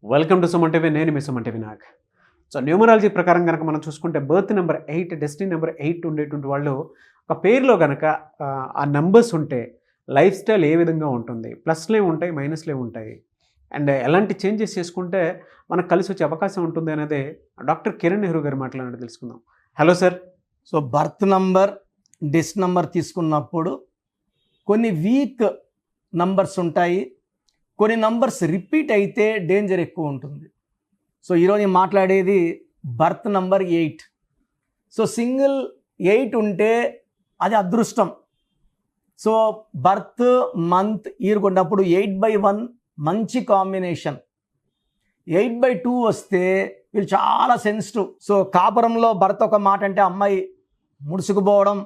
Welcome to Suman TV. నేను మీ Suman TV Nag. So numerology ప్రకారం కనుక మనం చూసుకుంటే బర్త్ నెంబర్ 8, డెస్టినీ నెంబర్ 8 ఉండేటువంటి వాళ్ళు ఒక పేరులో కనుక ఆ నెంబర్స్ ఉంటే లైఫ్ స్టైల్ ఏ విధంగా ఉంటుంది, ప్లస్లే ఉంటాయి, మైనస్లే ఉంటాయి, అండ్ ఎలాంటి చేంజెస్ చేసుకుంటే మనకు కలిసి వచ్చే అవకాశం ఉంటుంది అనేది డాక్టర్ కిరణ్ నెహ్రూ గారు మాట్లాడినట్టు తెలుసుకుందాం. Hello sir. So birth number, డెస్ నంబర్ తీసుకున్నప్పుడు కొన్ని వీక్ నంబర్స్ ఉంటాయి, కొన్ని నంబర్స్ రిపీట్ అయితే డేంజర్ ఎక్కువ ఉంటుంది. సో ఈరోజు నేను మాట్లాడేది బర్త్ నంబర్ 8. సో సింగిల్ 8 ఉంటే అది అదృష్టం. సో బర్త్, మంత్, ఇయర్ కొన్నప్పుడు 8/1 మంచి కాంబినేషన్. 8/2 వస్తే వీళ్ళు చాలా సెన్సిటివ్. సో కాపురంలో భర్త ఒక మాట అంటే అమ్మాయి ముడుచుకుపోవడం,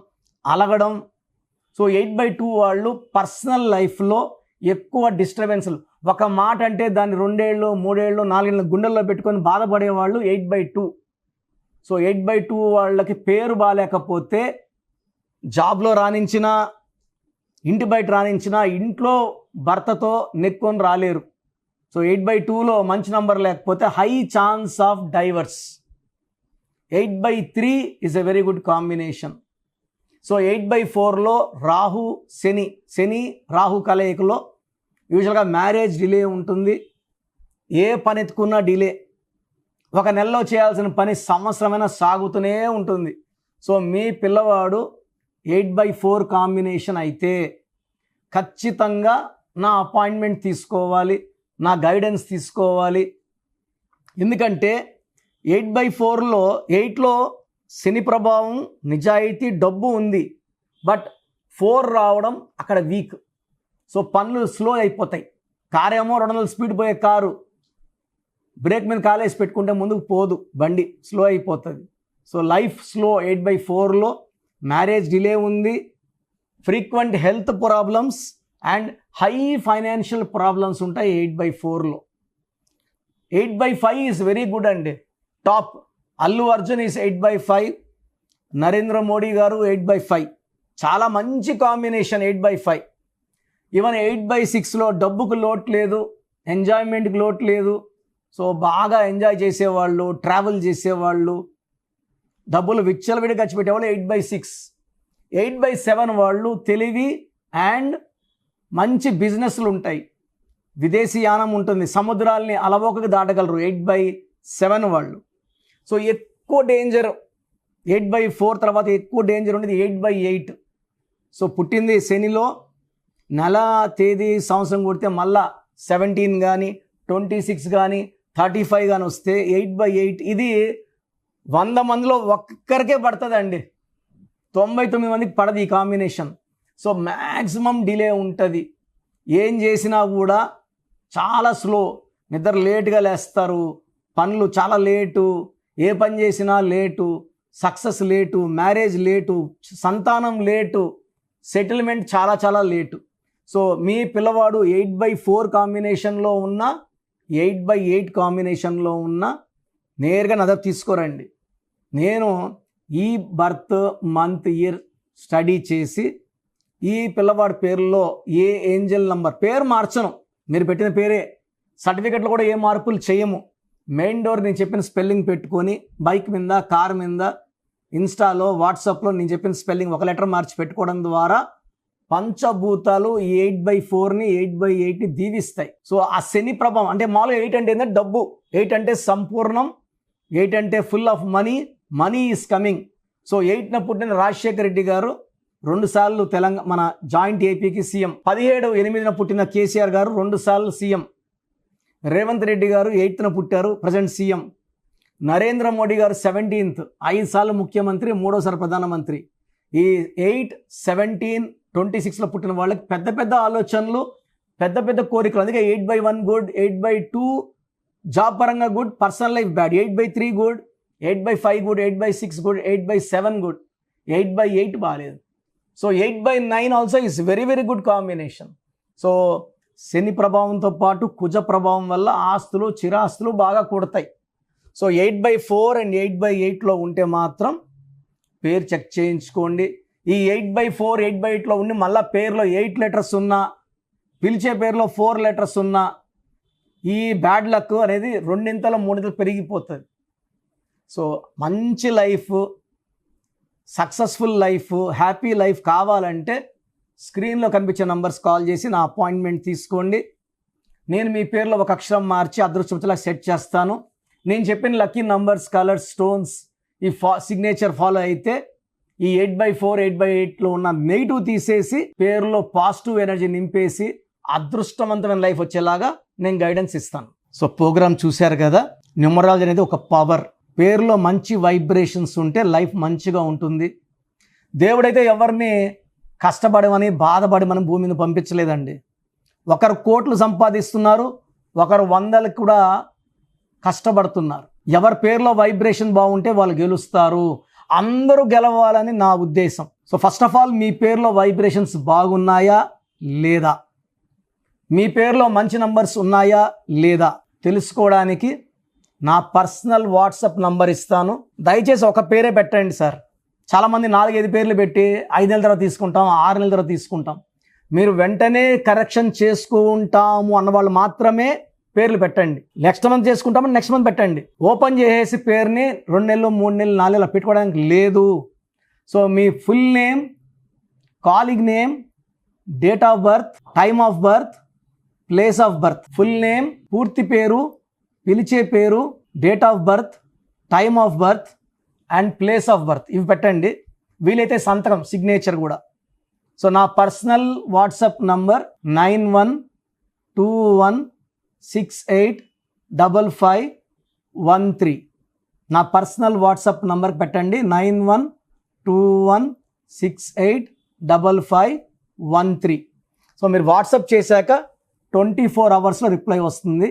అలగడం. సో 8/2 వాళ్ళు పర్సనల్ లైఫ్లో ఎక్కువ డిస్టర్బెన్స్లు. ఒక మాట అంటే దాన్ని 2 ఏళ్ళు, 3 ఏళ్ళు, 4 ఏళ్ళు గుండెల్లో పెట్టుకొని బాధపడేవాళ్ళు 8/2. సో 8/2 వాళ్ళకి పేరు బాగాలేకపోతే జాబ్లో రాణించినా, ఇంటి బయట రాణించినా ఇంట్లో భర్తతో నెక్కొని రాలేరు. సో 8/2లో మంచి నంబర్ లేకపోతే high chance of divorce. 8/3 is a very good combination. So 8/4లో రాహు, శని రాహు కలయికలో యూజువల్గా మ్యారేజ్ డిలే ఉంటుంది. ఏ పని ఎత్తుకున్నా డిలే. ఒక నెలలో చేయాల్సిన పని సంవత్సరమైనా సాగుతూనే ఉంటుంది. సో మీ పిల్లవాడు 8/4 కాంబినేషన్ అయితే ఖచ్చితంగా నా అపాయింట్మెంట్ తీసుకోవాలి, నా గైడెన్స్ తీసుకోవాలి. ఎందుకంటే 8/4లో 8లో శని ప్రభావం, నిజాయితీ, డబ్బు ఉంది. బట్ 4 రావడం అక్కడ వీక్. సో పనులు స్లో అయిపోతాయి. కారు ఏమో 200 స్పీడ్ పోయే కారు బ్రేక్ మీద కాలేసి పెట్టుకుంటే ముందుకు పోదు, బండి స్లో అయిపోతుంది. సో లైఫ్ స్లో 8/4లో. మ్యారేజ్ డిలే ఉంది, frequent health problems and high financial problems ఉంటాయి 8/4లో. 8/5 ఈజ్ వెరీ గుడ్ అండి. టాప్ అల్లు అర్జున్ ఈజ్ 8/5, నరేంద్ర మోడీ గారు 8/5. చాలా మంచి కాంబినేషన్ 8/5. ఈవెన్ 8/6లో డబ్బుకు లోటు లేదు, ఎంజాయ్మెంట్కి లోటు లేదు. సో బాగా ఎంజాయ్ చేసేవాళ్ళు, ట్రావెల్ చేసేవాళ్ళు, డబ్బులు విచ్చలవిడి ఖర్చు పెట్టేవాళ్ళు 8/6. 8/7 వాళ్ళు తెలివి అండ్ మంచి బిజినెస్లు ఉంటాయి, విదేశీ యానం ఉంటుంది, సముద్రాల్ని అలవోకగా దాటగలరు 8/7 వాళ్ళు. సో ఎక్కువ డేంజర్ 8/4 తర్వాత ఎక్కువ డేంజర్ ఉండేది 8/8. సో పుట్టింది శనిలో, నెల, తేదీ, సంవత్సరం కొడితే మళ్ళా 17 కానీ 26 కానీ 35 కానీ వస్తే 8/8 ఇది 100 మందిలో ఒక్కరికే పడుతుందండి. 99 మందికి పడదు ఈ కాంబినేషన్. సో మ్యాక్సిమం డిలే ఉంటుంది. ఏం చేసినా కూడా చాలా స్లో, నిద్ర లేటుగా లేస్తారు, పనులు చాలా లేటు, ఏ పని చేసినా late, success late, marriage late, సంతానం లేటు, సెటిల్మెంట్ చాలా చాలా లేటు. సో మీ పిల్లవాడు 8/4 కాంబినేషన్లో ఉన్న, 8/8 కాంబినేషన్లో ఉన్న నేరుగా నజర్ తీసుకోరండి. నేను ఈ బర్త్, మంత్, ఇయర్ స్టడీ చేసి ఈ పిల్లవాడి పేరులో ఏ ఏంజల్ నంబర్, పేరు మార్చను, మీరు పెట్టిన పేరే, సర్టిఫికెట్లో కూడా ఏ మార్పులు చేయము. మెయిన్ డోర్ నేను చెప్పిన స్పెల్లింగ్ పెట్టుకొని బైక్ మీద, కార్ మీద, ఇన్స్టాలో, వాట్సాప్లో నేను చెప్పిన స్పెల్లింగ్ ఒక లెటర్ మార్చి పెట్టుకోవడం ద్వారా పంచభూతాలు 8/4ని 8/8ని దీవిస్తాయి. సో ఆ శని ప్రభావం అంటే మామూలుగా 8 అంటే ఏంటంటే డబ్బు, 8 అంటే సంపూర్ణం, 8 అంటే full of money, money is coming. So 8న పుట్టిన రాజశేఖర్ రెడ్డి గారు 2 సార్లు తెలంగాణ మన జాయింట్ ఏపీకి సీఎం. 17/8న పుట్టిన కేసీఆర్ గారు 2 సార్లు సీఎం. రేవంత్ రెడ్డి గారు 8న పుట్టారు, ప్రజెంట్ సీఎం. నరేంద్ర మోడీ గారు 17th 5 సార్లు ముఖ్యమంత్రి, 3వసారి ప్రధానమంత్రి. ఈ 8, 17, 26లో పుట్టిన వాళ్ళకి పెద్ద పెద్ద ఆలోచనలు, పెద్ద పెద్ద కోరికలు. అందుకే 8/1 గుడ్, 8/2 జాబ్ పరంగా good, personal life bad. 8/3 good, 8/5 good, 8/6 good, 8/7 good, 8/8 బాగాలేదు. So 8/9 also is very very good combination. So Shani ప్రభావంతో పాటు కుజ ప్రభావం వల్ల ఆస్తులు, చిరాస్తులు బాగా కూడతాయి. సో 8/4 అండ్ 8/8లో ఉంటే మాత్రం పేరు చెక్ చేయించుకోండి. ఈ 8/4, 8/8లో ఉండి మళ్ళీ పేరులో 8 లెటర్స్ ఉన్నా, పిలిచే పేరులో 4 లెటర్స్ ఉన్నా, ఈ బ్యాడ్ లక్ అనేది రెండింతలు మూడింతలు పెరిగిపోతుంది. సో మంచి life, successful life, happy life కావాలంటే స్క్రీన్లో కనిపించే నంబర్స్ కాల్ చేసి నా అపాయింట్మెంట్ తీసుకోండి. నేను మీ పేరులో ఒక అక్షరం మార్చి అదృష్టంలా సెట్ చేస్తాను. నేను చెప్పిన లక్కీ నంబర్స్, కలర్స్, స్టోన్స్ ఈ సిగ్నేచర్ ఫాలో అయితే ఈ 8/4, 8/8లో ఉన్న నెగిటివ్ తీసేసి పేరులో పాజిటివ్ ఎనర్జీ నింపేసి అదృష్టవంతమైన లైఫ్ వచ్చేలాగా నేను గైడెన్స్ ఇస్తాను. సో ప్రోగ్రామ్ చూశారు కదా. న్యూమరాలజీ అనేది ఒక పవర్. పేరులో మంచి వైబ్రేషన్స్ ఉంటే లైఫ్ మంచిగా ఉంటుంది. దేవుడైతే ఎవరిని కష్టపడమని బాధపడమని భూమి మీద పంపించలేదండి. ఒకరు కోట్లు సంపాదిస్తున్నారు, ఒకరు 100లకు కూడా కష్టపడుతున్నారు. ఎవరి పేరులో వైబ్రేషన్ బాగుంటే వాళ్ళు గెలుస్తారు. అందరూ గెలవాలని నా ఉద్దేశం. సో ఫస్ట్ ఆఫ్ ఆల్ మీ పేరులో వైబ్రేషన్స్ బాగున్నాయా లేదా, మీ పేరులో మంచి నంబర్స్ ఉన్నాయా లేదా తెలుసుకోవడానికి నా పర్సనల్ వాట్సాప్ నంబర్ ఇస్తాను. దయచేసి ఒక పేరే పెట్టండి సార్. చాలామంది 4-5 పేర్లు పెట్టి 5 నెలల తర్వాత తీసుకుంటాం, 6 నెలల తర్వాత తీసుకుంటాం. మీరు వెంటనే కరెక్షన్ చేసుకుంటాము అన్నవాళ్ళు మాత్రమే పేర్లు పెట్టండి. నెక్స్ట్ మంత్ చేసుకుంటామని నెక్స్ట్ మంత్ పెట్టండి. ఓపెన్ చేసేసి పేరుని 2 నెలలు, 3 నెలలు, 4 నెలలు పెట్టుకోవడానికి లేదు. So me full name, calling name, date of birth, time of birth, place of birth, full name, పూర్తి పేరు, పిలిచే పేరు, date of birth, time of birth and place of birth ఇవి పెట్టండి. వీలైతే సంతకం, సిగ్నేచర్ కూడా. సో నా పర్సనల్ వాట్సాప్ నంబర్ 9121685513. నా పర్సనల్ వాట్సాప్ నంబర్కి పెట్టండి 9121685513. సో మీరు వాట్సాప్ చేశాక 24 అవర్స్లో రిప్లై వస్తుంది.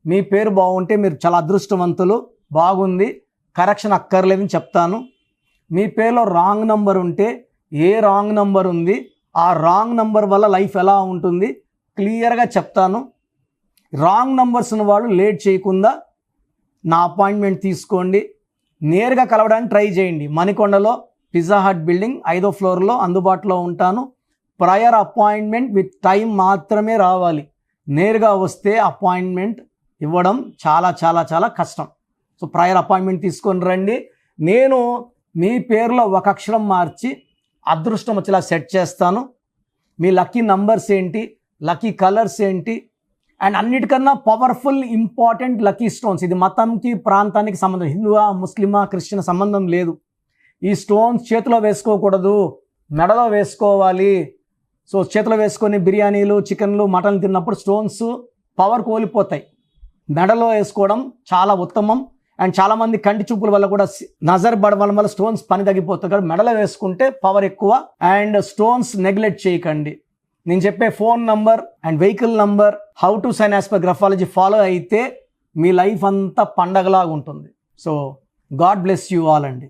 మీ పేరు బాగుంటే మీరు చాలా అదృష్టవంతులు, బాగుంది, కరెక్షన్ అక్కర్లేదని చెప్తాను. మీ పేరులో రాంగ్ నంబర్ ఉంటే ఏ రాంగ్ నంబర్ ఉంది, ఆ రాంగ్ నంబర్ వల్ల లైఫ్ ఎలా ఉంటుంది క్లియర్గా చెప్తాను. రాంగ్ నంబర్స్ ఉన్న వాళ్ళు లేట్ చేయకుండా నా అపాయింట్మెంట్ తీసుకోండి. నేరుగా కలవడానికి ట్రై చేయండి. మణికొండలో పిజ్జా హట్ బిల్డింగ్ 5వ ఫ్లోర్లో అందుబాటులో ఉంటాను. ప్రయర్ అపాయింట్మెంట్ విత్ టైం మాత్రమే రావాలి. నేరుగా వస్తే అపాయింట్మెంట్ ఇవ్వడం చాలా చాలా చాలా కష్టం. సో ప్రయర్ అపాయింట్మెంట్ తీసుకొని రండి. నేను మీ పేరులో ఒక అక్షరం మార్చి అదృష్టం వచ్చేలా సెట్ చేస్తాను. మీ లక్కీ నంబర్స్ ఏంటి, లక్కీ కలర్స్ ఏంటి, అండ్ అన్నిటికన్నా పవర్ఫుల్ ఇంపార్టెంట్ లక్కీ స్టోన్స్. ఇది మతంకి, ప్రాంతానికి సంబంధం, హిందువా, ముస్లిమా, క్రిస్టియన్ సంబంధం లేదు. ఈ స్టోన్స్ చేతిలో వేసుకోకూడదు, మెడలో వేసుకోవాలి. సో చేతిలో వేసుకొని బిర్యానీలు, చికెన్లు, మటన్లు తిన్నప్పుడు స్టోన్స్ పవర్ కోల్పోతాయి. మెడలో వేసుకోవడం చాలా ఉత్తమం. అండ్ చాలామంది కంటి చూపుల వల్ల కూడా నజర్ పడడం వల్ల స్టోన్స్ పని తగ్గిపోతుంది. కాబట్టి మెడలో వేసుకుంటే పవర్ ఎక్కువ. అండ్ స్టోన్స్ నెగ్లెక్ట్ చేయకండి. నేను చెప్పే phone number and vehicle number, how to sign as per graphology follow అయితే మీ లైఫ్ అంతా పండగలాగా ఉంటుంది. So God bless you all అండి.